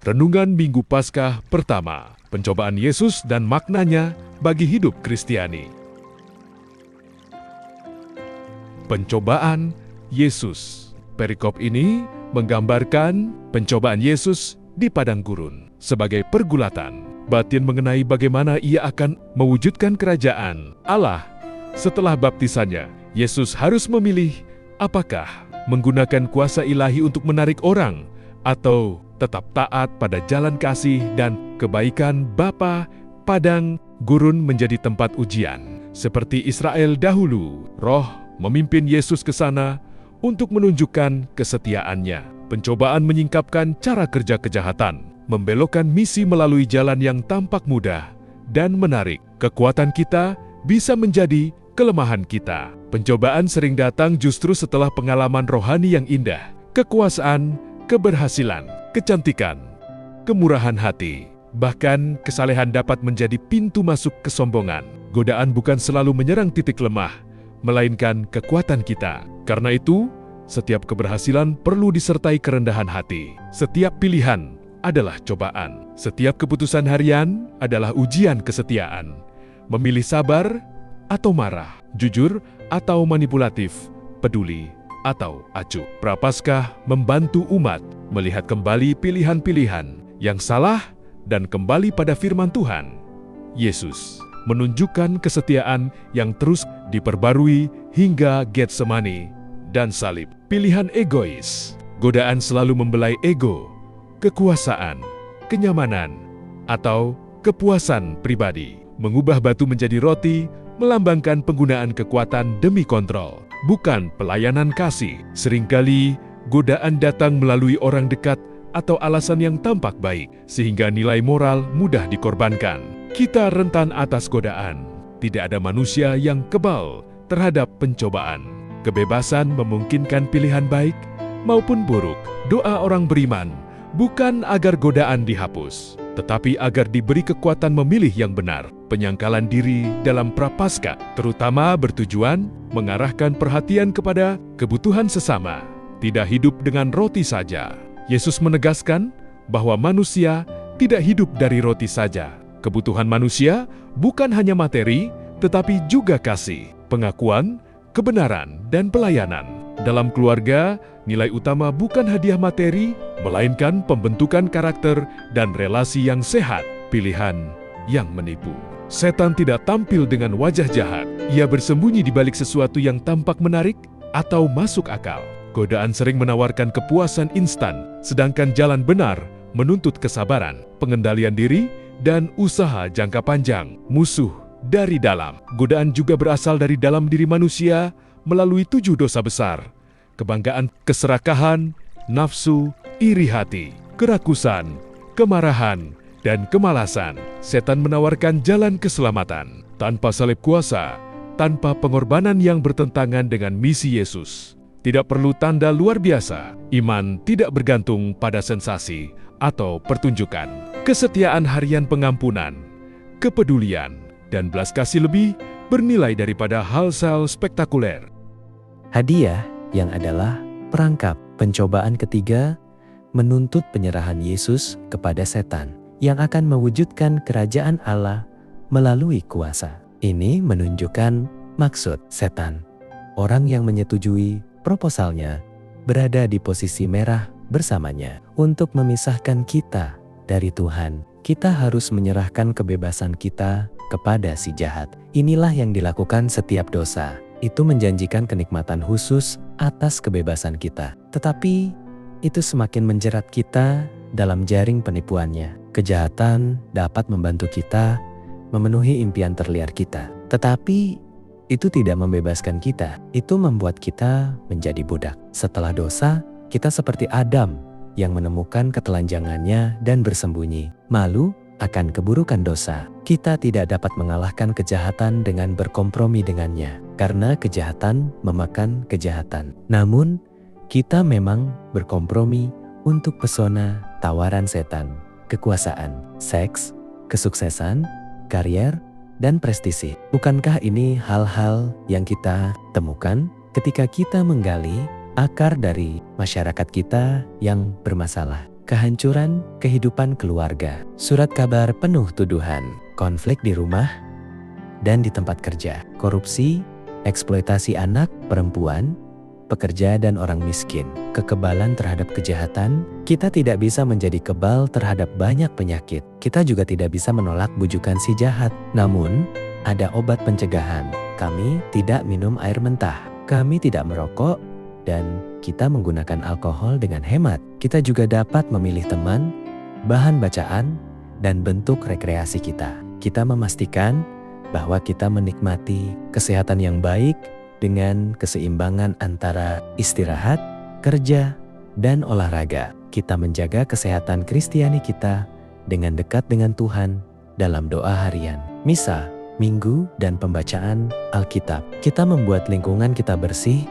Renungan Minggu Paskah pertama, pencobaan Yesus dan maknanya bagi hidup Kristiani. Pencobaan Yesus. Perikop ini menggambarkan pencobaan Yesus di padang gurun sebagai pergulatan batin mengenai bagaimana ia akan mewujudkan kerajaan Allah. Setelah baptisannya, Yesus harus memilih apakah menggunakan kuasa ilahi untuk menarik orang atau tetap taat pada jalan kasih dan kebaikan Bapa. Padang gurun menjadi tempat ujian. Seperti Israel dahulu, Roh memimpin Yesus ke sana untuk menunjukkan kesetiaannya. Pencobaan menyingkapkan cara kerja kejahatan, membelokkan misi melalui jalan yang tampak mudah dan menarik. Kekuatan kita bisa menjadi kelemahan kita. Pencobaan sering datang justru setelah pengalaman rohani yang indah, kekuasaan, keberhasilan, kecantikan, kemurahan hati. Bahkan kesalehan dapat menjadi pintu masuk kesombongan. Godaan bukan selalu menyerang titik lemah, melainkan kekuatan kita. Karena itu, setiap keberhasilan perlu disertai kerendahan hati. Setiap pilihan adalah cobaan. Setiap keputusan harian adalah ujian kesetiaan. Memilih sabar atau marah, jujur atau manipulatif, peduli atau acuh. Prapaskah membantu umat melihat kembali pilihan-pilihan yang salah dan kembali pada firman Tuhan. Yesus menunjukkan kesetiaan yang terus diperbarui hingga Getsemani dan salib. Pilihan egois, godaan selalu membelai ego, kekuasaan, kenyamanan, atau kepuasan pribadi. Mengubah batu menjadi roti melambangkan penggunaan kekuatan demi kontrol, bukan pelayanan kasih. Seringkali godaan datang melalui orang dekat atau alasan yang tampak baik, sehingga nilai moral mudah dikorbankan. Kita rentan atas godaan. Tidak ada manusia yang kebal terhadap pencobaan. Kebebasan memungkinkan pilihan baik maupun buruk. Doa orang beriman bukan agar godaan dihapus, tetapi agar diberi kekuatan memilih yang benar. Penyangkalan diri dalam prapaskah terutama bertujuan mengarahkan perhatian kepada kebutuhan sesama, tidak hidup dengan roti saja. Yesus menegaskan bahwa manusia tidak hidup dari roti saja. Kebutuhan manusia bukan hanya materi, tetapi juga kasih, pengakuan, kebenaran, dan pelayanan. Dalam keluarga, nilai utama bukan hadiah materi, melainkan pembentukan karakter dan relasi yang sehat, pilihan yang menipu. Setan tidak tampil dengan wajah jahat. Ia bersembunyi di balik sesuatu yang tampak menarik atau masuk akal. Godaan sering menawarkan kepuasan instan, sedangkan jalan benar menuntut kesabaran, pengendalian diri, dan usaha jangka panjang. Musuh dari dalam. Godaan juga berasal dari dalam diri manusia melalui 7 dosa besar: kebanggaan, keserakahan, nafsu, iri hati, kerakusan, kemarahan, dan kemalasan. Setan menawarkan jalan keselamatan tanpa salib kuasa, tanpa pengorbanan yang bertentangan dengan misi Yesus. Tidak perlu tanda luar biasa. Iman tidak bergantung pada sensasi atau pertunjukan. Kesetiaan harian, pengampunan, kepedulian, dan belas kasih lebih bernilai daripada hal-hal spektakuler. Hadiah yang adalah perangkap. Pencobaan ketiga menuntut penyerahan Yesus kepada setan yang akan mewujudkan kerajaan Allah melalui kuasa. Ini menunjukkan maksud setan. Orang yang menyetujui proposalnya berada di posisi merah bersamanya. Untuk memisahkan kita dari Tuhan, kita harus menyerahkan kebebasan kita kepada si jahat. Inilah yang dilakukan setiap dosa. Itu menjanjikan kenikmatan khusus atas kebebasan kita. Tetapi itu semakin menjerat kita dalam jaring penipuannya. Kejahatan dapat membantu kita memenuhi impian terliar kita. Tetapi itu tidak membebaskan kita. Itu membuat kita menjadi budak. Setelah dosa, kita seperti Adam yang menemukan ketelanjangannya dan bersembunyi. Malu akan keburukan dosa. Kita tidak dapat mengalahkan kejahatan dengan berkompromi dengannya, karena kejahatan memakan kejahatan. Namun, kita memang berkompromi untuk pesona tawaran setan, kekuasaan, seks, kesuksesan, karier, dan prestisi. Bukankah ini hal-hal yang kita temukan ketika kita menggali akar dari masyarakat kita yang bermasalah? kehancuran kehidupan keluarga. Surat kabar penuh tuduhan, konflik di rumah dan di tempat kerja, korupsi, eksploitasi anak, perempuan, pekerja dan orang miskin, kekebalan terhadap kejahatan. Kita tidak bisa menjadi kebal terhadap banyak penyakit. Kita juga tidak bisa menolak bujukan si jahat. Namun, ada obat pencegahan. Kami tidak minum air mentah. Kami tidak merokok dan kita menggunakan alkohol dengan hemat. Kita juga dapat memilih teman, bahan bacaan, dan bentuk rekreasi kita. Kita memastikan bahwa kita menikmati kesehatan yang baik dengan keseimbangan antara istirahat, kerja, dan olahraga. Kita menjaga kesehatan Kristiani kita dengan dekat dengan Tuhan dalam doa harian, misa, minggu, dan pembacaan Alkitab. Kita membuat lingkungan kita bersih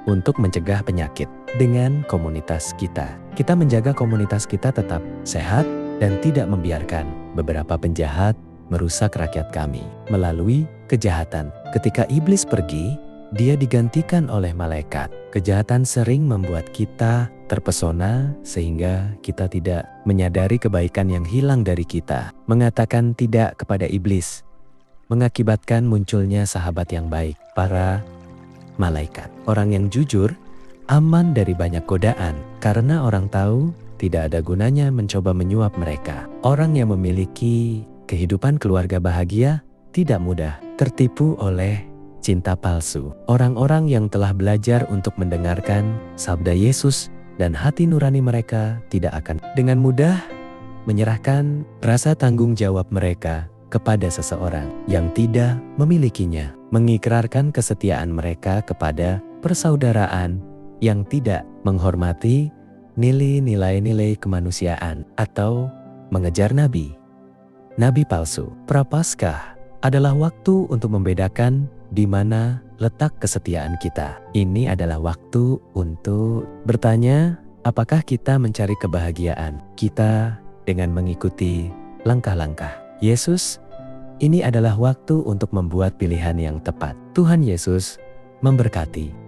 untuk mencegah penyakit dengan komunitas kita. Kita menjaga komunitas kita tetap sehat dan tidak membiarkan beberapa penjahat merusak rakyat kami melalui kejahatan. Ketika iblis pergi, dia digantikan oleh malaikat. Kejahatan sering membuat kita terpesona sehingga kita tidak menyadari kebaikan yang hilang dari kita. Mengatakan tidak kepada iblis mengakibatkan munculnya sahabat yang baik, para malaikat. Orang yang jujur aman dari banyak godaan karena orang tahu tidak ada gunanya mencoba menyuap mereka. Orang yang memiliki kehidupan keluarga bahagia tidak mudah tertipu oleh cinta palsu. Orang-orang yang telah belajar untuk mendengarkan sabda Yesus dan hati nurani mereka tidak akan dengan mudah menyerahkan rasa tanggung jawab mereka kepada seseorang yang tidak memilikinya. Mengikrarkan kesetiaan mereka kepada persaudaraan yang tidak menghormati nilai-nilai kemanusiaan atau mengejar nabi palsu. Prapaskah adalah waktu untuk membedakan di mana letak kesetiaan kita. Ini adalah waktu untuk bertanya, apakah kita mencari kebahagiaan kita dengan mengikuti langkah-langkah Yesus? Ini adalah waktu untuk membuat pilihan yang tepat. Tuhan Yesus memberkati.